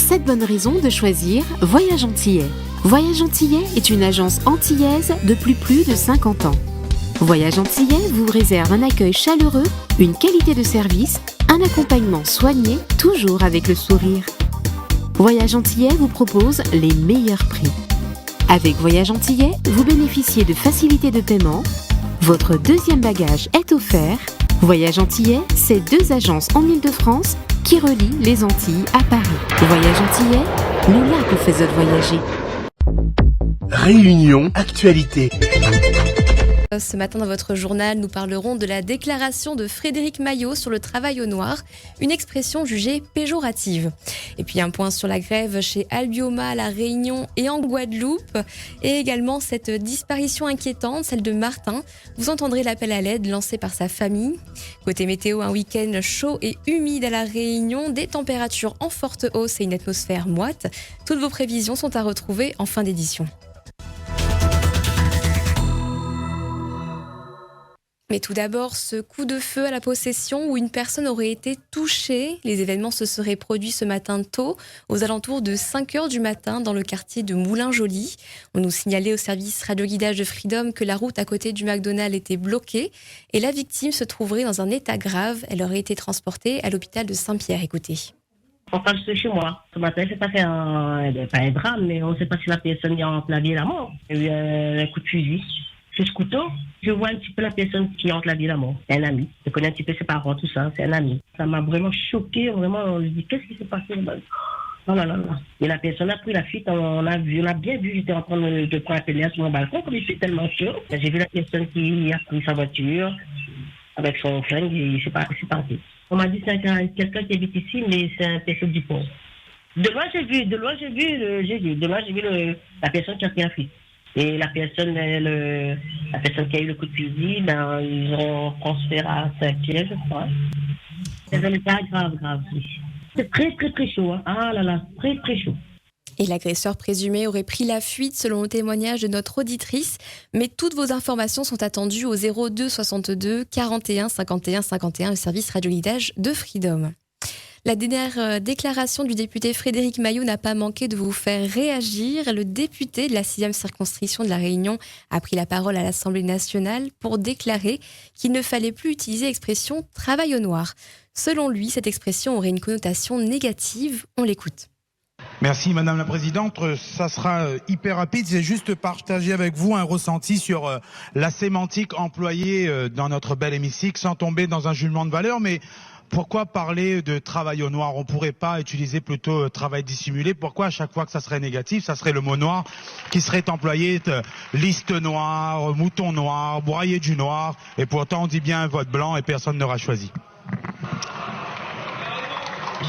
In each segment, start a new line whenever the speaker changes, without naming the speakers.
7 bonnes raisons de choisir Voyage Antillais. Voyage Antillais est une agence antillaise depuis plus de 50 ans. Voyage Antillais vous réserve un accueil chaleureux, une qualité de service, un accompagnement soigné, toujours avec le sourire. Voyage Antillais vous propose les meilleurs prix. Avec Voyage Antillais, vous bénéficiez de facilités de paiement. Votre deuxième bagage est offert. Voyage Antillais, c'est 2 agences en Île-de-France qui relient les Antilles à Paris. Voyage Antillais, nous là vous faisons voyager.
Réunion Actualité.
Ce matin dans votre journal, nous parlerons de la déclaration de Frédéric Maillot sur le travail au noir, une expression jugée péjorative. Et puis un point sur la grève chez Albioma à La Réunion et en Guadeloupe, et également cette disparition inquiétante, celle de Martin. Vous entendrez l'appel à l'aide lancé par sa famille. Côté météo, un week-end chaud et humide à La Réunion, des températures en forte hausse et une atmosphère moite. Toutes vos prévisions sont à retrouver en fin d'édition. Mais tout d'abord, ce coup de feu à la possession où une personne aurait été touchée. Les événements se seraient produits ce matin tôt, aux alentours de 5h du matin, dans le quartier de Moulin-Joly. On nous signalait au service radioguidage de Freedom que la route à côté du McDonald's était bloquée et la victime se trouverait dans un état grave. Elle aurait été transportée à l'hôpital de Saint-Pierre. Écoutez.
On parle de chez moi. Ce matin, c'est pas fait pas un drame, mais on ne sait pas si la personne est entre la vie et la mort. Il y a eu un coup de fusil. Ce couteau, je vois un petit peu la personne qui entre la vie et la mort. C'est un ami. Je connais un petit peu ses parents, tout ça. C'est un ami. Ça m'a vraiment choqué. Vraiment, je me dis, qu'est-ce qui s'est passé? Oh là là là. Et la personne a pris la fuite. On a bien vu. J'étais en train de prendre un pénière sur mon balcon. Comme il fait tellement chaud. J'ai vu la personne qui a pris sa voiture avec son flingue et c'est parti. On m'a dit que c'est quelqu'un qui habite ici, mais c'est un personne du pont. De loin, j'ai vu la personne qui a pris la fuite. Et la personne qui a eu le coup de fusil, ils ont transféré à Saint-Pierre, je crois. C'est un état grave. Oui. C'est très, très, très chaud. Hein. Ah là là, très, très chaud.
Et l'agresseur présumé aurait pris la fuite selon le témoignage de notre auditrice. Mais toutes vos informations sont attendues au 02 62 41 51 51, le service radioguidage de Freedom. La dernière déclaration du député Frédéric Maillot n'a pas manqué de vous faire réagir. Le député de la 6e circonscription de La Réunion a pris la parole à l'Assemblée nationale pour déclarer qu'il ne fallait plus utiliser l'expression « travail au noir ». Selon lui, cette expression aurait une connotation négative. On l'écoute.
Merci Madame la Présidente, ça sera hyper rapide, c'est juste partager avec vous un ressenti sur la sémantique employée dans notre bel hémicycle sans tomber dans un jugement de valeur, mais pourquoi parler de travail au noir? On pourrait pas utiliser plutôt travail dissimulé? Pourquoi à chaque fois que ça serait négatif, ça serait le mot noir qui serait employé, liste noire, mouton noir, broyer du noir, et pourtant on dit bien vote blanc et personne n'aura choisi.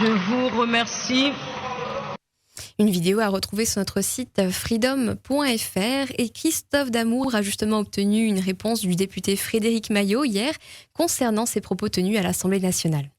Je vous remercie.
Une vidéo à retrouver sur notre site freedom.fr et Christophe Damour a justement obtenu une réponse du député Frédéric Maillot hier concernant ses propos tenus à l'Assemblée nationale.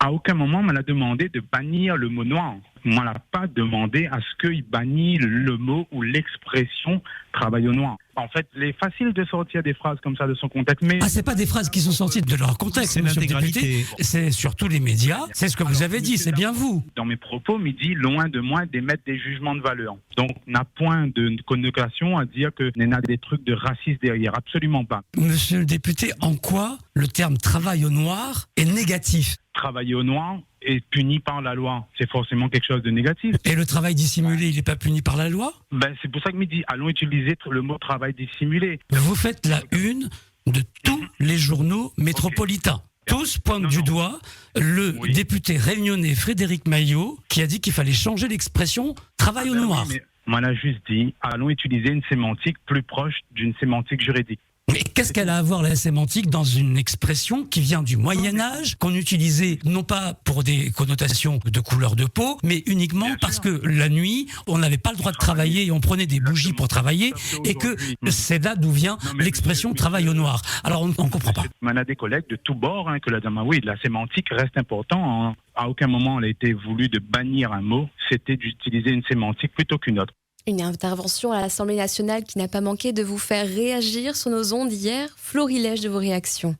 À aucun moment, on m'a demandé de bannir le mot noir. On ne m'a pas demandé à ce qu'il bannisse le mot ou l'expression travail au noir. En fait, il est facile de sortir des phrases comme ça de son contexte. Mais
c'est pas des phrases qui sont sorties de leur contexte,
c'est
monsieur le
l'intégralité.
député. C'est sur tous les médias. C'est ce que vous avez dit, c'est bien vous.
Dans mes propos, il dit loin de moi d'émettre des jugements de valeur. Donc, on n'a point de connotation à dire que y a des trucs de racisme derrière. Absolument pas.
Monsieur le député, en quoi le terme travail au noir est négatif?
Travailler au noir est puni par la loi. C'est forcément quelque chose de négatif.
Et le travail dissimulé, il n'est pas puni par la loi?
C'est pour ça que me dit, allons utiliser le mot travail dissimulé.
Vous faites la une de tous les journaux métropolitains. Tous pointent du doigt le député réunionnais Frédéric Maillot qui a dit qu'il fallait changer l'expression travail au noir.
Mais on a juste dit, allons utiliser une sémantique plus proche d'une sémantique juridique.
Mais qu'est-ce qu'elle a à voir la sémantique dans une expression qui vient du Moyen-Âge, qu'on utilisait non pas pour des connotations de couleur de peau, mais uniquement parce que la nuit, on n'avait pas le droit de travailler et on prenait des bougies pour travailler et que c'est là d'où vient l'expression travail au noir. Alors on ne comprend pas.
On a des collègues de tous bords que la sémantique reste importante. À aucun moment il a été voulu de bannir un mot, c'était d'utiliser une sémantique plutôt qu'une autre.
Une intervention à l'Assemblée nationale qui n'a pas manqué de vous faire réagir sur nos ondes hier. Florilège de vos réactions.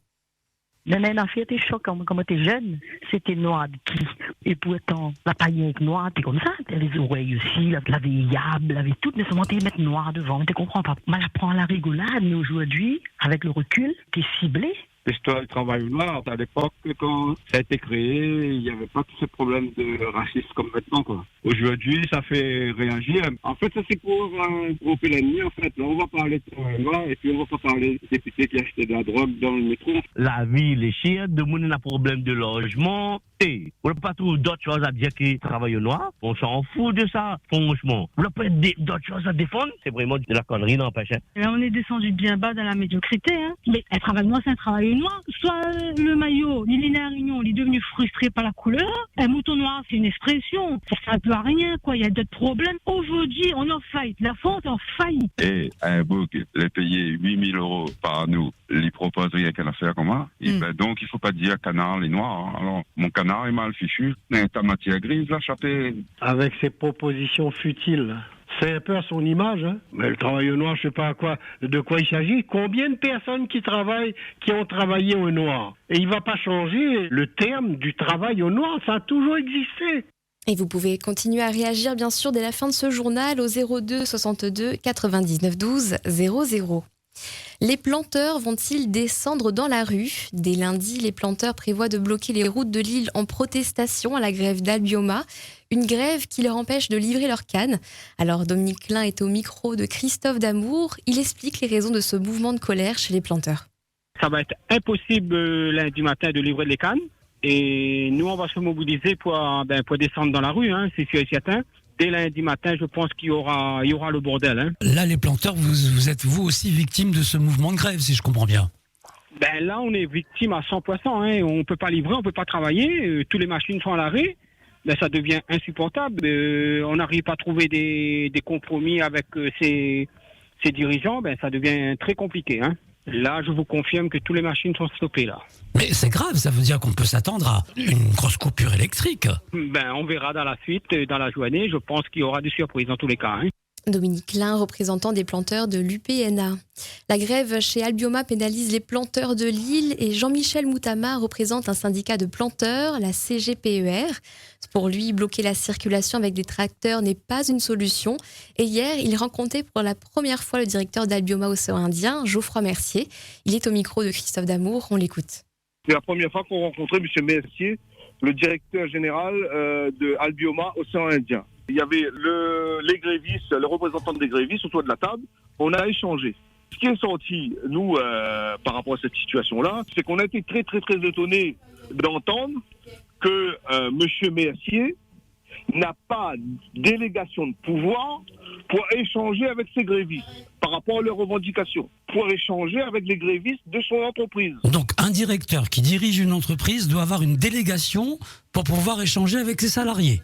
La affaire était choquante. Quand j'étais jeune, c'était noir.
Et pourtant, la paillette noire, t'es comme ça, t'as les oreilles aussi, la veillable, la tout, mais seulement t'es mettre noir devant, mais tu comprends pas. Moi, je prends la rigolade, mais aujourd'hui, avec le recul, t'es ciblé.
L'histoire du travail noir, à l'époque, quand ça a été créé, il n'y avait pas tous ces problèmes de racisme comme maintenant, quoi. Aujourd'hui, ça fait réagir. En fait, ça c'est pour grouper l'ennemi, en fait. Là, on va parler de travail noir, et puis on va pas parler des députés qui achetaient de la drogue dans le métro.
La ville est chère, de monde a problème de logement, et on n'a pas trouvé d'autres choses à dire que travail noir. On s'en fout de ça, franchement. On n'a pas d'autres choses à défendre. C'est vraiment de la connerie, n'empêche.
Là, on est descendu bien bas dans la médiocrité, hein. Mais un travail noir, c'est un travail noir. Soit le maillot, il est né à Réunion, il est devenu frustré par la couleur. Un mouton noir, c'est une expression. Ça sert un peu à rien, quoi. Il y a d'autres problèmes. Aujourd'hui, on est en faillite. La France est en faillite.
Et un bouc, les payer 8 000 € par nous, les propose rien qu'à faire comme ça. Et ben donc, il faut pas dire canard, les noirs. Hein. Alors, mon canard est mal fichu. Mais ta matière grise, là, chapé.
Avec ses propositions futiles. C'est un peu à son image, hein. Mais le travail au noir, je sais pas de quoi il s'agit. Combien de personnes qui ont travaillé au noir? Et il va pas changer le terme du travail au noir, ça a toujours existé.
Et vous pouvez continuer à réagir, bien sûr, dès la fin de ce journal au 02 62 99 12 00. Les planteurs vont-ils descendre dans la rue ? Dès lundi, les planteurs prévoient de bloquer les routes de l'île en protestation à la grève d'Albioma. Une grève qui leur empêche de livrer leurs cannes. Alors Dominique Klein est au micro de Christophe Damour. Il explique les raisons de ce mouvement de colère chez les planteurs.
Ça va être impossible lundi matin de livrer les cannes. Et nous, on va se mobiliser pour descendre dans la rue, hein, c'est sûr et certain. Dès lundi matin, je pense qu'il y aura le bordel. Hein.
Là, les planteurs, vous êtes vous aussi victimes de ce mouvement de grève, si je comprends bien.
Là, on est victime à 100%. Hein. On ne peut pas livrer, on ne peut pas travailler. Toutes les machines sont à l'arrêt. Ça devient insupportable. On n'arrive pas à trouver des compromis avec ces dirigeants. Ça devient très compliqué. Hein. Là, je vous confirme que toutes les machines sont stoppées là.
Mais c'est grave, ça veut dire qu'on peut s'attendre à une grosse coupure électrique.
On verra dans la suite, dans la journée. Je pense qu'il y aura des surprises dans tous les cas. Hein.
Dominique Klein, représentant des planteurs de l'UPNA. La grève chez Albioma pénalise les planteurs de l'île et Jean-Michel Moutama représente un syndicat de planteurs, la CGPER. Pour lui, bloquer la circulation avec des tracteurs n'est pas une solution. Et hier, il rencontrait pour la première fois le directeur d'Albioma Océan Indien, Geoffroy Mercier. Il est au micro de Christophe Damour, on l'écoute.
C'est la première fois qu'on rencontrait M. Mercier, le directeur général de Albioma Océan Indien. Il y avait les grévistes, les représentants des grévistes autour de la table. On a échangé. Ce qui est sorti, nous, par rapport à cette situation-là, c'est qu'on a été très, très, très étonnés d'entendre que M. Mercier n'a pas délégation de pouvoir pour échanger avec ses grévistes par rapport à leurs revendications, pour échanger avec les grévistes de son entreprise.
Donc un directeur qui dirige une entreprise doit avoir une délégation pour pouvoir échanger avec ses salariés.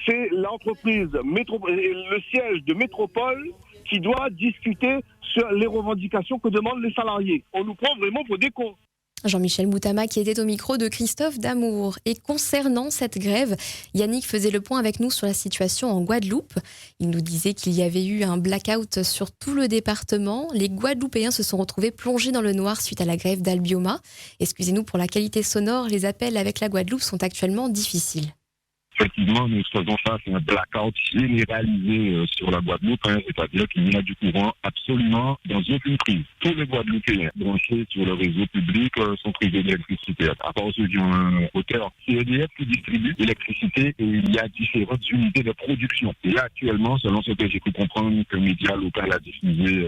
C'est l'entreprise, le siège de Métropole qui doit discuter sur les revendications que demandent les salariés. On nous prend vraiment pour des cons.
Jean-Michel Moutama qui était au micro de Christophe Damour. Et concernant cette grève, Yannick faisait le point avec nous sur la situation en Guadeloupe. Il nous disait qu'il y avait eu un blackout sur tout le département. Les Guadeloupéens se sont retrouvés plongés dans le noir suite à la grève d'Albioma. Excusez-nous pour la qualité sonore, les appels avec la Guadeloupe sont actuellement difficiles.
Effectivement, nous faisons face à un blackout généralisé sur la Guadeloupe, c'est-à-dire qu'il y a du courant absolument dans aucune prise. Tous les Guadeloupéens branchés sur le réseau public sont privés d'électricité. À part ceux qui ont un hauteur, c'est EDF qui distribue l'électricité et il y a différentes unités de production. Et là, actuellement, selon ce que j'ai pu comprendre que le média local a diffusé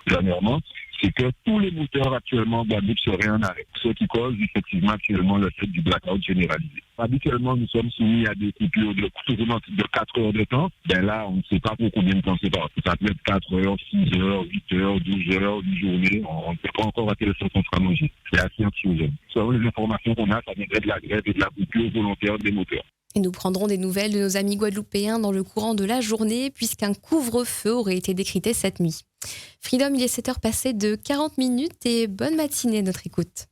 dernièrement, c'est que tous les moteurs actuellement en Guadeloupe seraient en arrêt. Ce qui cause effectivement actuellement le fait du blackout généralisé. Habituellement, nous sommes soumis à des coupures de 4 heures de temps. Là, on ne sait pas pour combien de temps c'est pas. Ça peut être 4 heures, 6 heures, 8 heures, 12 heures, une journée. On ne sait pas encore à quelle sauce on sera mangé. C'est assez anxiogène. Selon les informations qu'on a, ça viendrait de la grève et de la coupure volontaire des moteurs.
Et nous prendrons des nouvelles de nos amis guadeloupéens dans le courant de la journée, puisqu'un couvre-feu aurait été décrété cette nuit. Freedom, il est 7h passées de 40 minutes et bonne matinée à notre écoute.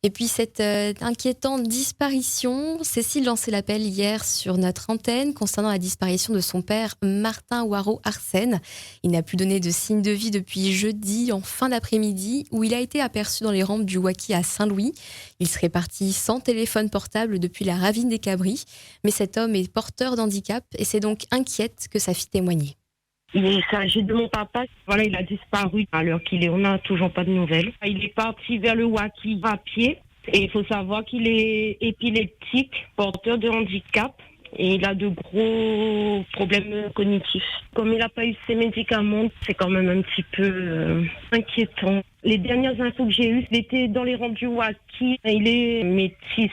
Et puis cette inquiétante disparition, Cécile lançait l'appel hier sur notre antenne concernant la disparition de son père Martin Waro Arsène. Il n'a plus donné de signe de vie depuis jeudi en fin d'après-midi où il a été aperçu dans les rampes du Wacky à Saint-Louis. Il serait parti sans téléphone portable depuis la ravine des Cabris. Mais cet homme est porteur d'handicap et c'est donc inquiète que sa fille témoignait.
Il s'agit de mon papa. Voilà, il a disparu à l'heure qu'il est. On n'a toujours pas de nouvelles. Il est parti vers le Wacky à pied. Et il faut savoir qu'il est épileptique, porteur de handicap. Et il a de gros problèmes cognitifs. Comme il n'a pas eu ses médicaments, c'est quand même un petit peu inquiétant. Les dernières infos que j'ai eues, il était dans les rangs du Wacky. Il est métis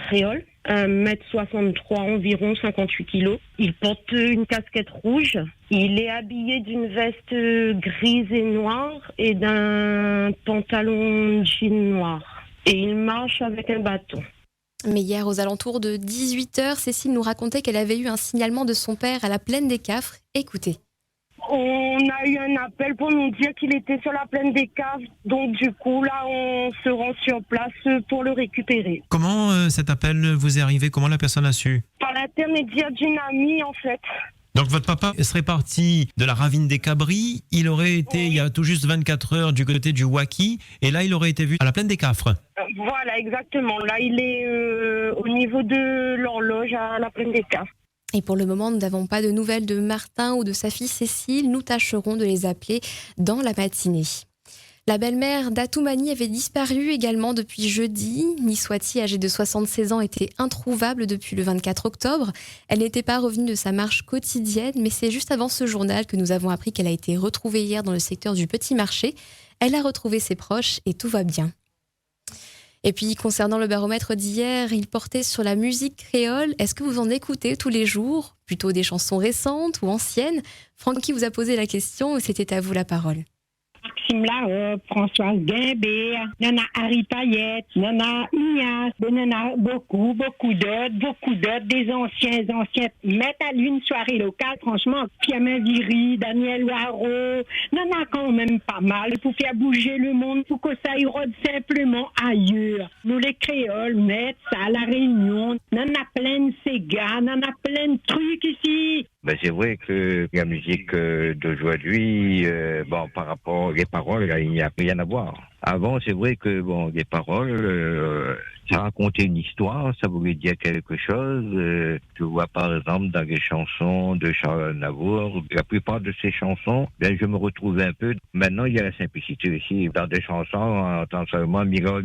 créole. 1m63 environ, 58 kilos. Il porte une casquette rouge. Il est habillé d'une veste grise et noire et d'un pantalon jean noir. Et il marche avec un bâton.
Mais hier, aux alentours de 18h, Cécile nous racontait qu'elle avait eu un signalement de son père à la plaine des Cafres. Écoutez.
On a eu un appel pour nous dire qu'il était sur la plaine des Caves. Donc du coup, là, on se rend sur place pour le récupérer.
Comment cet appel vous est arrivé? Comment la personne a su?
Par l'intermédiaire d'une amie, en fait.
Donc votre papa serait parti de la ravine des Cabris, il aurait été il y a tout juste 24 heures du côté du Wacky, et là il aurait été vu à la plaine des Cafres.
Voilà, exactement. Là, il est au niveau de l'horloge à la plaine des Cafres.
Et pour le moment, nous n'avons pas de nouvelles de Martin ou de sa fille Cécile. Nous tâcherons de les appeler dans la matinée. La belle-mère d'Atoumani avait disparu également depuis jeudi. Niswati, âgée de 76 ans, était introuvable depuis le 24 octobre. Elle n'était pas revenue de sa marche quotidienne, mais c'est juste avant ce journal que nous avons appris qu'elle a été retrouvée hier dans le secteur du Petit Marché. Elle a retrouvé ses proches et tout va bien. Et puis, concernant le baromètre d'hier, il portait sur la musique créole. Est-ce que vous en écoutez tous les jours? Plutôt des chansons récentes ou anciennes? Francky vous a posé la question et c'était à vous la parole.
Maxime Larobe, Françoise Guimbert, Nana Harry Payette, Nana Ignace, Nana beaucoup d'autres, des anciens, mettre à l'une soirée locale, franchement, Pierre Viri, Daniel Waro, Nana quand même pas mal pour faire bouger le monde, pour que ça irode simplement ailleurs. Nous les créoles, mettre ça à la Réunion, Nana plein de Sega, Nana plein de trucs ici.
Ben c'est vrai que la musique d'aujourd'hui, par rapport aux paroles, il n'y a rien à voir. Avant, c'est vrai que les paroles, ça racontait une histoire, ça voulait dire quelque chose. Je vois par exemple dans les chansons de Charles Navour, la plupart de ces chansons, je me retrouve un peu. Maintenant, il y a la simplicité aussi. Dans des chansons, on entend seulement Mira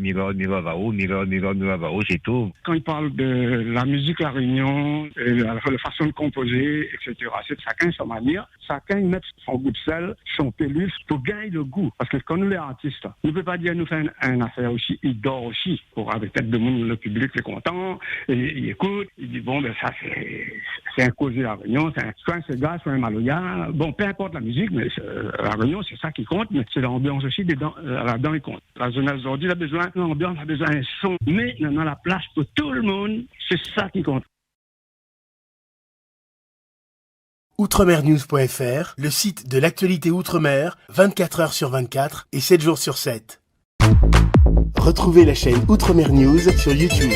Vao, c'est tout.
Quand il parle de la musique à Réunion, la façon de composer, etc., c'est chacun sa manière. Chacun met son goût de sel, son péluche, pour gagner le goût. Parce que quand nous les artistes, on ne peut pas dire nous faire une affaire aussi, il dort aussi. Pour avec tête de monde, le public est content, et il écoute, il dit ça c'est un causé à Réunion, soit un Sega, soit un Maloya. Peu importe la musique, mais à Réunion c'est ça qui compte, mais c'est l'ambiance aussi là-dedans qui compte. La jeunesse aujourd'hui a besoin d'une ambiance, a besoin d'un son, mais dans la place pour tout le monde, c'est ça qui compte.
Outremernews.fr, le site de l'actualité Outre-mer, 24 heures sur 24 et 7 jours sur 7. Retrouvez la chaîne Outremer News sur YouTube.